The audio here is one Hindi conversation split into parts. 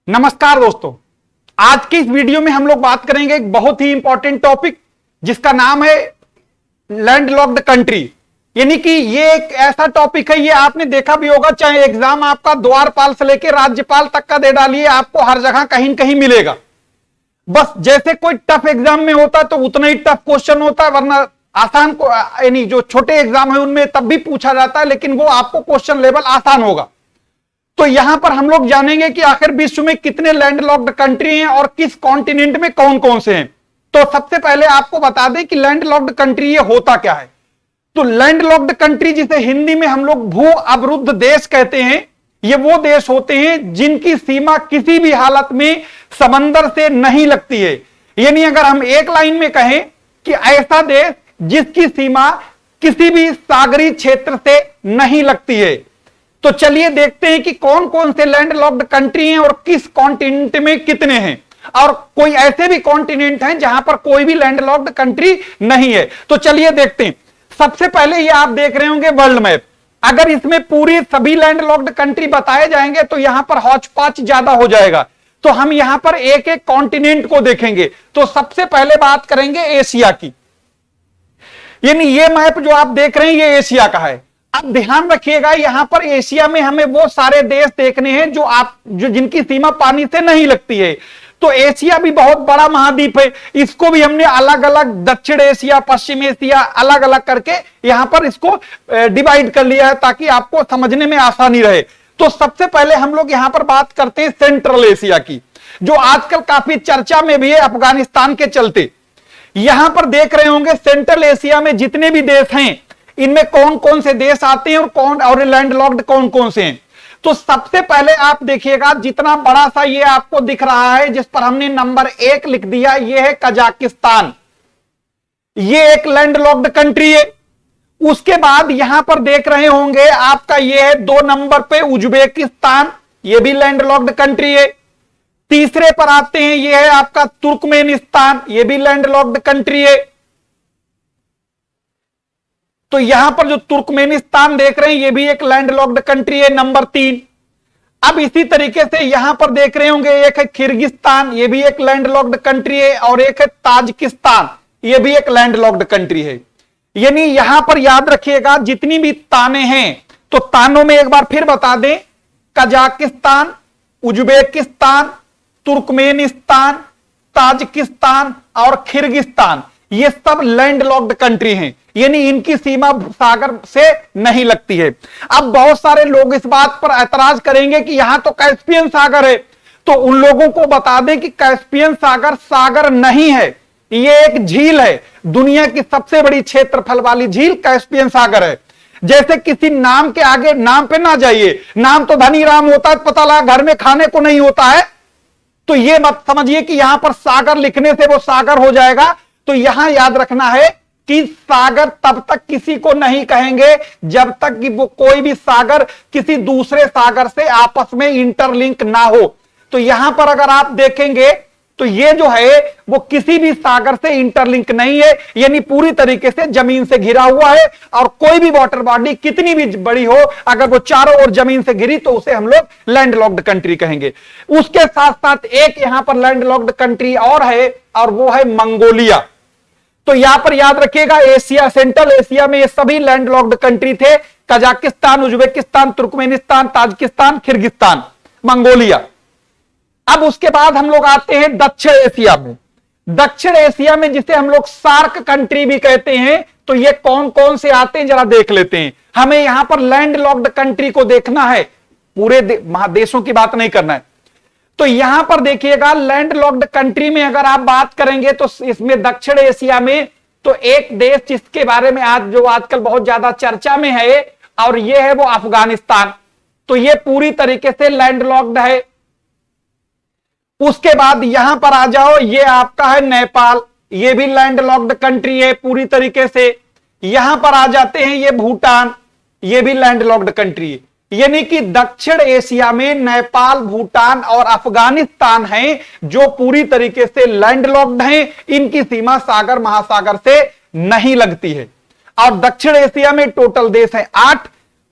नमस्कार दोस्तों, आज की इस वीडियो में हम लोग बात करेंगे एक बहुत ही इंपॉर्टेंट टॉपिक जिसका नाम है लैंडलॉक्ड कंट्री। यानी कि ये एक ऐसा टॉपिक है, ये आपने देखा भी होगा, चाहे एग्जाम आपका द्वारपाल से लेकर राज्यपाल तक का दे डालिए, आपको हर जगह कहीं कहीं मिलेगा। बस जैसे कोई टफ एग्जाम में होता है तो उतना ही टफ क्वेश्चन होता है, वरना आसान को यानी जो छोटे एग्जाम है उनमें तब भी पूछा जाता है, लेकिन वो आपको क्वेश्चन लेवल आसान होगा। तो यहां पर हम लोग जानेंगे कि आखिर विश्व में कितने लैंडलॉक्ड कंट्री हैं और किस कॉन्टिनेंट में कौन कौन से हैं। तो सबसे पहले आपको बता दें कि लैंडलॉक्ड कंट्री ये होता क्या है। तो लैंडलॉक्ड कंट्री, जिसे हिंदी में हम लोग भू अवरुद्ध देश कहते हैं, ये वो देश होते हैं जिनकी सीमा किसी भी हालत में समंदर से नहीं लगती है। यानी अगर हम एक लाइन में कहें कि ऐसा देश जिसकी सीमा किसी भी सागरीय क्षेत्र से नहीं लगती है। तो चलिए देखते हैं कि कौन कौन से लैंडलॉक्ड कंट्री हैं और किस कॉन्टिनेंट में कितने हैं, और कोई ऐसे भी कॉन्टिनेंट हैं जहां पर कोई भी लैंडलॉक्ड कंट्री नहीं है। तो चलिए देखते हैं। सबसे पहले ये आप देख रहे होंगे वर्ल्ड मैप। अगर इसमें पूरी सभी लैंडलॉक्ड कंट्री बताए जाएंगे तो यहां पर हौच-पौच ज्यादा हो जाएगा। तो हम यहां पर एक एक कॉन्टिनेंट को देखेंगे। तो सबसे पहले बात करेंगे एशिया की। यानी ये मैप जो आप देख रहे हैं ये एशिया का है। अब ध्यान रखिएगा, यहां पर एशिया में हमें वो सारे देश देखने हैं जो जिनकी सीमा पानी से नहीं लगती है। तो एशिया भी बहुत बड़ा महाद्वीप है। इसको भी हमने अलग अलग दक्षिण एशिया, पश्चिम एशिया अलग अलग करके यहां पर इसको डिवाइड कर लिया है ताकि आपको समझने में आसानी रहे। तो सबसे पहले हम लोग यहां पर बात करते हैं सेंट्रल एशिया की, जो आजकल काफी चर्चा में भी है अफगानिस्तान के चलते। यहां पर देख रहे होंगे सेंट्रल एशिया में जितने भी देश हैं, इनमें कौन कौन से देश आते हैं और लैंडलॉक्ड कौन कौन से हैं। तो सबसे पहले आप देखिएगा, जितना बड़ा सा ये आपको दिख रहा है जिस पर हमने नंबर 1 लिख दिया, ये है कजाकिस्तान। ये एक लैंडलॉक्ड कंट्री है। उसके बाद यहां पर देख रहे होंगे आपका ये है 2 नंबर पे उज्बेकिस्तान, ये भी लैंडलॉक्ड कंट्री है। तीसरे पर आते हैं, ये है आपका तुर्कमेनिस्तान, ये भी लैंडलॉक्ड कंट्री है। तो यहां पर जो तुर्कमेनिस्तान देख रहे हैं ये भी एक लैंडलॉक्ड कंट्री है, नंबर 3। अब इसी तरीके से यहां पर देख रहे होंगे एक है किर्गिस्तान, ये भी एक लैंडलॉक्ड कंट्री है, और एक है ताजिकिस्तान, ये भी एक लैंडलॉक्ड कंट्री है। यानी यहां पर याद रखिएगा जितनी भी ताने हैं, तो तानों में एक बार फिर बता दें, कजाकिस्तान, उज्बेकिस्तान, तुर्कमेनिस्तान, ताजिकिस्तान और किर्गिस्तान, ये सब लैंडलॉक्ड कंट्री हैं। यानी इनकी सीमा सागर से नहीं लगती है। अब बहुत सारे लोग इस बात पर ऐतराज करेंगे कि यहां तो कैस्पियन सागर है। तो उन लोगों को बता दें कि कैस्पियन सागर सागर नहीं है, ये एक झील है। दुनिया की सबसे बड़ी क्षेत्रफल वाली झील कैस्पियन सागर है। जैसे किसी नाम के आगे नाम पे ना जाइए, नाम तो धनी राम होता है, पता लगा घर में खाने को नहीं होता है। तो ये मत समझिए कि यहां पर सागर लिखने से वो सागर हो जाएगा। तो यहां याद रखना है कि सागर तब तक किसी को नहीं कहेंगे जब तक कि वो कोई भी सागर किसी दूसरे सागर से आपस में इंटरलिंक ना हो। तो यहां पर अगर आप देखेंगे तो ये जो है वो किसी भी सागर से इंटरलिंक नहीं है, यानी पूरी तरीके से जमीन से घिरा हुआ है। और कोई भी वाटर बॉडी कितनी भी बड़ी हो, अगर वो चारों ओर जमीन से घिरी तो उसे हम लोग लैंडलॉक्ड कंट्री कहेंगे। उसके साथ साथ एक यहां पर लैंडलॉक्ड कंट्री और है, और वो है मंगोलिया। तो यहां पर याद रखिएगा, एशिया, सेंट्रल एशिया में ये सभी लैंडलॉक्ड कंट्री थे, Kazakhstan, Uzbekistan, Turkmenistan, Tajikistan, Kyrgyzstan, Mongolia. अब उसके बाद हम लोग आते हैं दक्षिण एशिया में। दक्षिण एशिया में जिसे हम लोग सार्क कंट्री भी कहते हैं, तो ये कौन कौन से आते हैं जरा देख लेते हैं। हमें यहां पर लैंडलॉक्ड कंट्री को देखना है, पूरे महादेशों की बात नहीं करना है। तो यहां पर देखिएगा लैंडलॉक्ड कंट्री में अगर आप बात करेंगे तो इसमें दक्षिण एशिया में तो एक देश जिसके बारे में आज जो आजकल बहुत ज्यादा चर्चा में है, और ये है वो अफगानिस्तान। तो ये पूरी तरीके से लैंडलॉक्ड है। उसके बाद यहां पर आ जाओ, ये आपका है नेपाल, ये भी लैंडलॉक्ड कंट्री है पूरी तरीके से। यहां पर आ जाते हैं ये भूटान, ये भी लैंडलॉक्ड कंट्री है। यानी कि दक्षिण एशिया में नेपाल, भूटान और अफगानिस्तान हैं जो पूरी तरीके से लैंडलॉक्ड हैं। इनकी सीमा सागर महासागर से नहीं लगती है। और दक्षिण एशिया में टोटल देश है 8,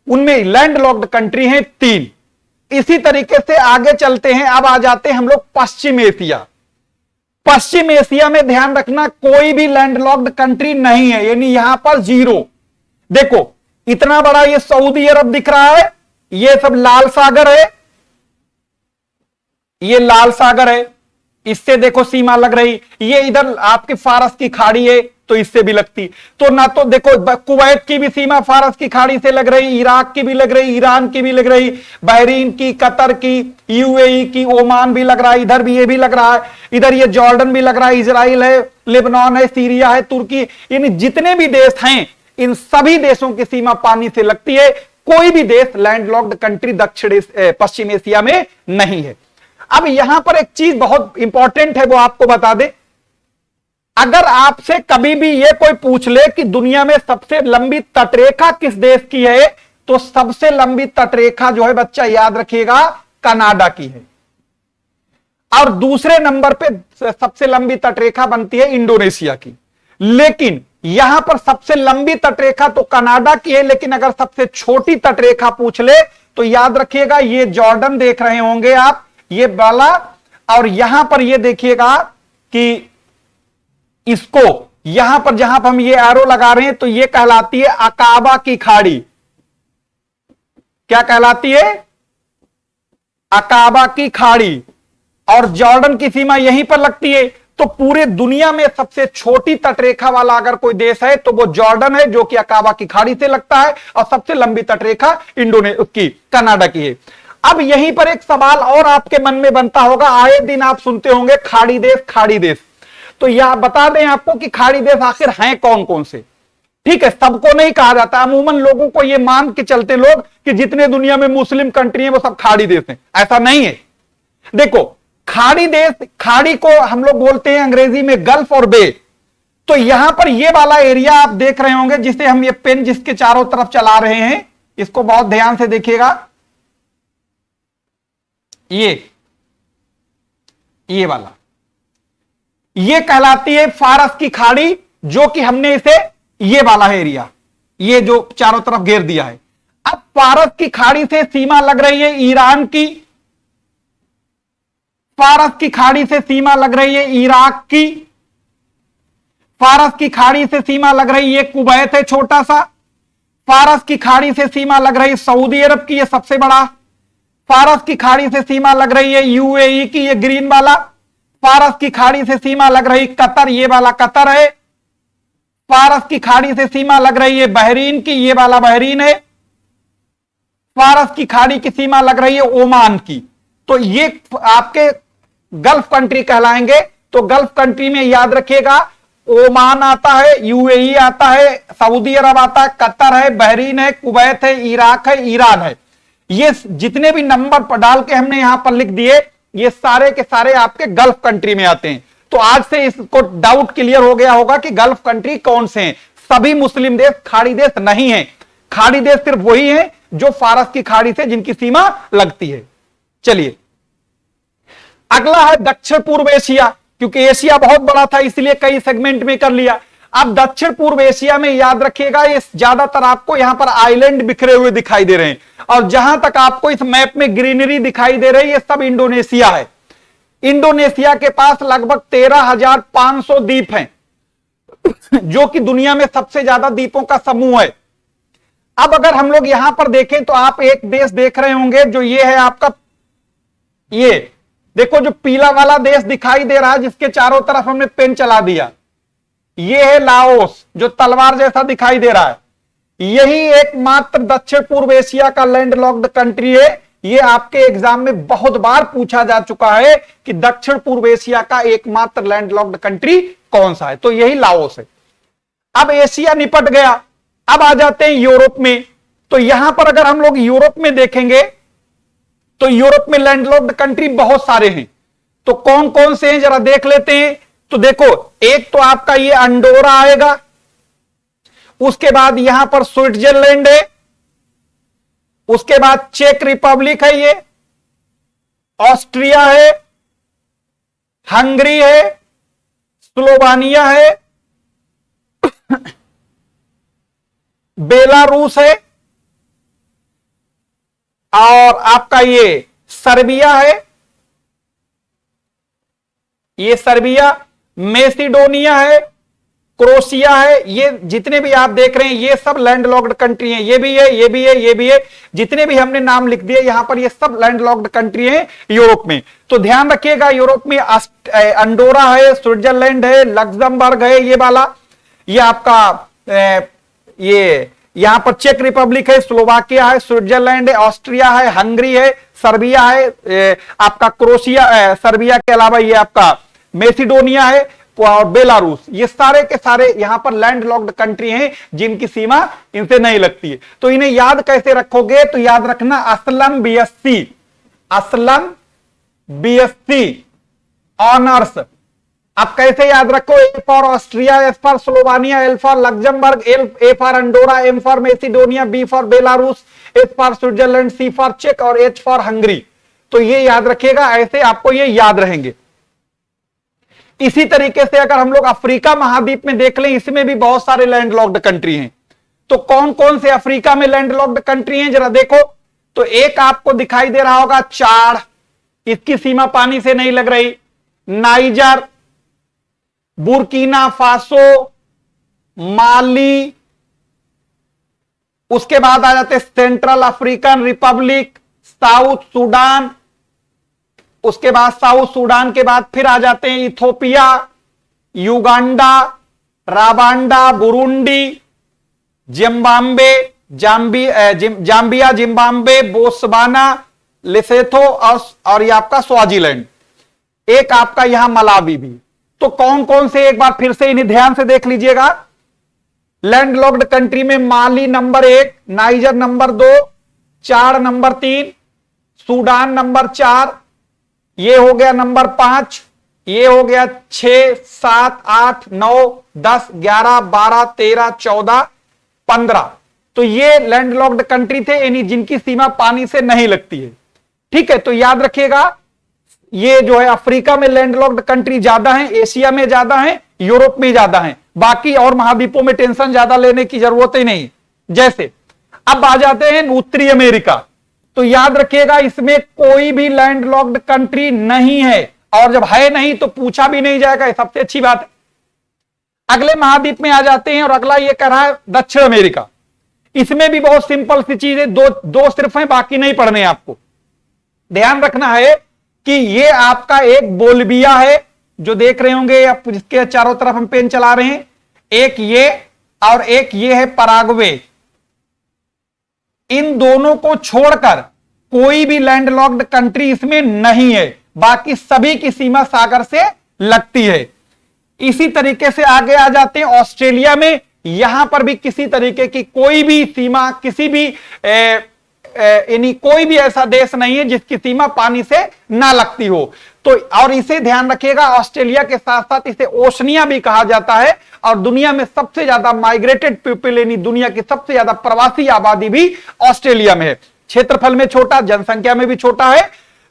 उनमें लैंडलॉक्ड कंट्री है 3। इसी तरीके से आगे चलते हैं। अब आ जाते हैं हम लोग पश्चिम एशिया। पश्चिम एशिया में ध्यान रखना कोई भी लैंडलॉक्ड कंट्री नहीं है, यानी यहां पर जीरो। देखो इतना बड़ा ये सऊदी अरब दिख रहा है, ये सब लाल सागर है, ये लाल सागर है, इससे देखो सीमा लग रही। ये इधर आपकी फारस की खाड़ी है तो इससे भी लगती। तो ना तो देखो कुवैत की भी सीमा फारस की खाड़ी से लग रही, इराक की भी लग रही, ईरान की भी लग रही, बहरीन की, कतर की, यूएई की, ओमान भी लग रहा है, इधर भी ये भी लग रहा है, इधर ये जॉर्डन भी लग रहा है, इजराइल है, लेबनान है, सीरिया है, तुर्की, यानी जितने भी देश हैं इन सभी देशों की सीमा पानी से लगती है। कोई भी देश लैंडलॉक्ड कंट्री दक्षिण पश्चिम एशिया में नहीं है। अब यहां पर एक चीज बहुत इंपॉर्टेंट है, वो आपको बता दे। अगर आपसे कभी भी ये कोई पूछ ले कि दुनिया में सबसे लंबी तटरेखा किस देश की है, तो सबसे लंबी तटरेखा जो है बच्चा याद रखिएगा कनाडा की है, और दूसरे नंबर पे सबसे लंबी तटरेखा बनती है इंडोनेशिया की। लेकिन यहां पर सबसे लंबी तटरेखा तो कनाडा की है, लेकिन अगर सबसे छोटी तटरेखा पूछ ले तो याद रखिएगा ये जॉर्डन देख रहे होंगे आप, ये वाला, और यहां पर ये देखिएगा कि इसको यहां पर जहां पर हम ये एरो लगा रहे हैं तो ये कहलाती है अकाबा की खाड़ी। क्या कहलाती है? अकाबा की खाड़ी। और जॉर्डन की सीमा यहीं पर लगती है। तो पूरे दुनिया में सबसे छोटी तटरेखा वाला अगर कोई देश है तो वो जॉर्डन है, जो कि अकाबा की खाड़ी से लगता है, और सबसे लंबी तटरेखा की कनाडा की है। अब यहीं पर एक सवाल और आपके मन में बनता होगा, आए दिन आप सुनते होंगे खाड़ी देश, खाड़ी देश। तो यह बता दें आपको कि खाड़ी देश आखिर हैं कौन कौन से। ठीक है, सबको नहीं कहा जाता, अमूमन लोगों को यह मान के चलते लोग कि जितने दुनिया में मुस्लिम कंट्री है वो सब खाड़ी देश हैं। ऐसा नहीं है। देखो खाड़ी देश, खाड़ी को हम लोग बोलते हैं अंग्रेजी में गल्फ और बे। तो यहां पर ये वाला एरिया आप देख रहे होंगे, जिसे हम ये पेन जिसके चारों तरफ चला रहे हैं, इसको बहुत ध्यान से देखिएगा। ये वाला ये कहलाती है फारस की खाड़ी, जो कि हमने इसे ये वाला एरिया, ये जो चारों तरफ घेर दिया है। अब फारस की खाड़ी से सीमा लग रही है ईरान की, फारस की खाड़ी से सीमा लग रही है इराक की, फारस की खाड़ी से सीमा लग रही है कुवैत है छोटा सा, फारस की खाड़ी से सीमा लग रही सऊदी अरब की, ये सबसे बड़ा, फारस की खाड़ी से सीमा लग रही है यूएई की, ये ग्रीन वाला, फारस की खाड़ी से सीमा लग रही कतर, ये वाला कतर है, फारस की खाड़ी से सीमा लग रही है बहरीन की, ये वाला बहरीन है, फारस की खाड़ी की सीमा लग रही है ओमान की। तो ये आपके गल्फ कंट्री कहलाएंगे। तो गल्फ कंट्री में याद रखिएगा ओमान आता है, यूएई आता है, सऊदी अरब आता है, कतर है, बहरीन है, कुवैत है, इराक है, ईरान है। ये जितने भी नंबर पर डाल के हमने यहां पर लिख दिए, ये सारे के सारे आपके गल्फ कंट्री में आते हैं। तो आज से इसको डाउट क्लियर हो गया होगा कि गल्फ कंट्री कौन से हैं। सभी मुस्लिम देश खाड़ी देश नहीं है। खाड़ी देश सिर्फ वही है जो फारस की खाड़ी से जिनकी सीमा लगती है। चलिए अगला है दक्षिण पूर्व एशिया। क्योंकि एशिया बहुत बड़ा था इसलिए कई सेगमेंट में कर लिया। अब दक्षिण पूर्व एशिया में याद रखिएगा ये ज्यादातर आपको यहां पर आइलैंड बिखरे हुए दिखाई दे रहे हैं, और जहां तक आपको इस मैप में ग्रीनरी दिखाई दे रही है, ये सब इंडोनेशिया है। इंडोनेशिया के पास लगभग 13,500 द्वीप हैं, जो कि दुनिया में सबसे ज्यादा द्वीपों का समूह है। अब अगर हम लोग यहां पर देखें तो आप एक देश देख रहे होंगे, जो ये है आपका, ये देखो जो पीला वाला देश दिखाई दे रहा है, जिसके चारों तरफ हमने पेन चला दिया, ये है लाओस, जो तलवार जैसा दिखाई दे रहा है। यही एकमात्र दक्षिण पूर्व एशिया का लैंडलॉक्ड कंट्री है। ये आपके एग्जाम में बहुत बार पूछा जा चुका है कि दक्षिण पूर्व एशिया का एकमात्र लैंडलॉक्ड कंट्री कौन सा है, तो यही लाओस है। अब एशिया निपट गया, अब आ जाते हैं यूरोप में। तो यहां पर अगर हम लोग यूरोप में देखेंगे तो यूरोप में लैंडलॉक्ड कंट्री बहुत सारे हैं। तो कौन कौन से हैं जरा देख लेते हैं। तो देखो एक तो आपका ये अंडोरा आएगा, उसके बाद यहां पर स्विट्जरलैंड है, उसके बाद चेक रिपब्लिक है, ये ऑस्ट्रिया है, हंगरी है, स्लोवानिया है, बेलारूस है, और आपका ये सर्बिया है, ये सर्बिया, मैसिडोनिया है, क्रोशिया है। ये जितने भी आप देख रहे हैं ये सब लैंडलॉक्ड कंट्री हैं। ये भी है, ये भी है, ये भी है, जितने भी हमने नाम लिख दिए यहां पर, ये सब लैंडलॉक्ड कंट्री हैं यूरोप में। तो ध्यान रखिएगा, यूरोप में अंडोरा है, स्विट्जरलैंड है, लक्समबर्ग है, ये वाला, ये आपका ये यहां पर चेक रिपब्लिक है, स्लोवाकिया है, स्विट्जरलैंड है, ऑस्ट्रिया है, हंगरी है, सर्बिया है, आपका क्रोशिया, सर्बिया के अलावा ये आपका मैसिडोनिया है और बेलारूस। ये सारे के सारे यहां पर लैंडलॉक्ड कंट्री हैं जिनकी सीमा इनसे नहीं लगती है। तो इन्हें याद कैसे रखोगे? तो याद रखना Aslam BSc, Aslam BSc honours. अब कैसे याद रखो? A for Austria, S for Slovenia, L for Luxembourg, A for Andorra, M for Macedonia, B for Belarus, H for Switzerland, C for चेक और एच फॉर हंगरी। तो ये याद रखिएगा, ऐसे आपको ये याद रहेंगे। इसी तरीके से अगर हम लोग अफ्रीका महाद्वीप में देख लें, इसमें भी बहुत सारे लैंडलॉक्ड कंट्री हैं। तो कौन कौन से अफ्रीका में लैंडलॉक्ड कंट्री हैं जरा देखो। तो एक आपको दिखाई दे रहा होगा चाड, इसकी सीमा पानी से नहीं लग रही। नाइजर, बुर्किना फासो, माली, उसके बाद आ जाते central African Republic, south Sudan, उसके बाद साउथ सूडान के बाद फिर आ जाते हैं Ethiopia, Uganda, Rwanda, Burundi, Zimbabwe, Zambia, Zimbabwe, Botswana, Lesotho और ये आपका स्वाजीलैंड, एक आपका यहां मलावी भी। तो कौन कौन से, एक बार फिर से इन्हें ध्यान से देख लीजिएगा। लैंडलॉक्ड कंट्री में माली नंबर 1, नाइजर नंबर 2, चाड नंबर 3, सूडान नंबर 4, ये हो गया नंबर 5, ये हो गया 6, 7, 8, 9, 10, 11, 12, 13, 14, 15। तो ये लैंडलॉक्ड कंट्री थे, यानी जिनकी सीमा पानी से नहीं लगती है। ठीक है, तो याद रखिएगा, ये जो है अफ्रीका में लैंडलॉक्ड कंट्री ज्यादा है, एशिया में ज्यादा है, यूरोप में ज्यादा है। बाकी और महाद्वीपों में टेंशन ज्यादा लेने की जरूरत ही नहीं। जैसे अब आ जाते हैं उत्तरी अमेरिका। तो याद रखिएगा, इसमें कोई भी लैंडलॉक्ड कंट्री नहीं है, और जब है नहीं तो पूछा भी नहीं जाएगा, सबसे अच्छी बात है। अगले महाद्वीप में आ जाते हैं, और अगला ये कह रहा है दक्षिण अमेरिका। इसमें भी बहुत सिंपल सी चीज है, दो सिर्फ हैं, बाकी नहीं पढ़ने आपको। ध्यान रखना है कि ये आपका एक बोल्विया है, जो देख रहे होंगे आप, जिसके चारों तरफ हम पेन चला रहे हैं, एक ये और एक ये है पराग्वे। इन दोनों को छोड़कर कोई भी लैंडलॉक्ड कंट्री इसमें नहीं है, बाकी सभी की सीमा सागर से लगती है। इसी तरीके से आगे आ जाते हैं ऑस्ट्रेलिया में। यहां पर भी किसी तरीके की कोई भी सीमा, किसी भी यानी कोई भी ऐसा देश नहीं है जिसकी सीमा पानी से ना लगती हो। तो और इसे ध्यान रखिएगा, ऑस्ट्रेलिया के साथ साथ इसे ओशनिया भी कहा जाता है, और दुनिया में सबसे ज्यादा माइग्रेटेड पीपल, यानी दुनिया की सबसे ज्यादा प्रवासी आबादी भी ऑस्ट्रेलिया में है। क्षेत्रफल में छोटा, जनसंख्या में भी छोटा है।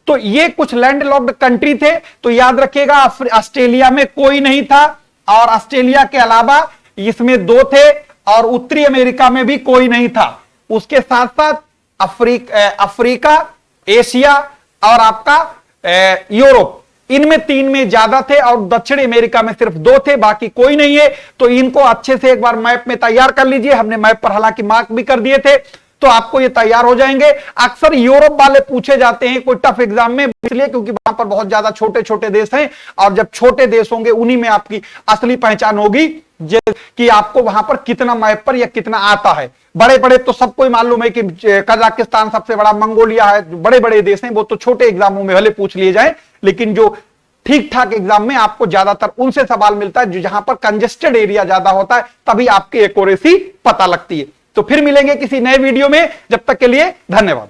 तो ये कुछ लैंडलॉक्ड कंट्री थे। तो याद रखिएगा, ऑस्ट्रेलिया में कोई नहीं था, और ऑस्ट्रेलिया के अलावा इसमें 2 थे, और उत्तरी अमेरिका में भी कोई नहीं था। उसके साथ साथ अफ्रीका, एशिया और आपका यूरोप, इनमें 3 में ज्यादा थे, और दक्षिण अमेरिका में सिर्फ 2 थे, बाकी कोई नहीं है। तो इनको अच्छे से एक बार मैप में तैयार कर लीजिए। हमने मैप पर हालांकि मार्क भी कर दिए थे, तो आपको ये तैयार हो जाएंगे। अक्सर यूरोप वाले पूछे जाते हैं कोई टफ एग्जाम में, इसलिए क्योंकि वहां पर बहुत ज्यादा छोटे छोटे देश हैं, और जब छोटे देश होंगे उन्हीं में आपकी असली पहचान होगी कि आपको वहां पर कितना मैप पर या कितना आता है। बड़े बड़े तो सबको ही मालूम है कि कजाकिस्तान सबसे बड़ा, मंगोलिया है, बड़े बड़े देश हैं, वो तो छोटे एग्जामों में भले पूछ लिए जाए, लेकिन जो ठीक ठाक एग्जाम में आपको ज्यादातर उनसे सवाल मिलता है जो जहां पर कंजेस्टेड एरिया ज्यादा होता है, तभी आपकी एक्यूरेसी पता लगती है। तो फिर मिलेंगे किसी नए वीडियो में, जब तक के लिए धन्यवाद।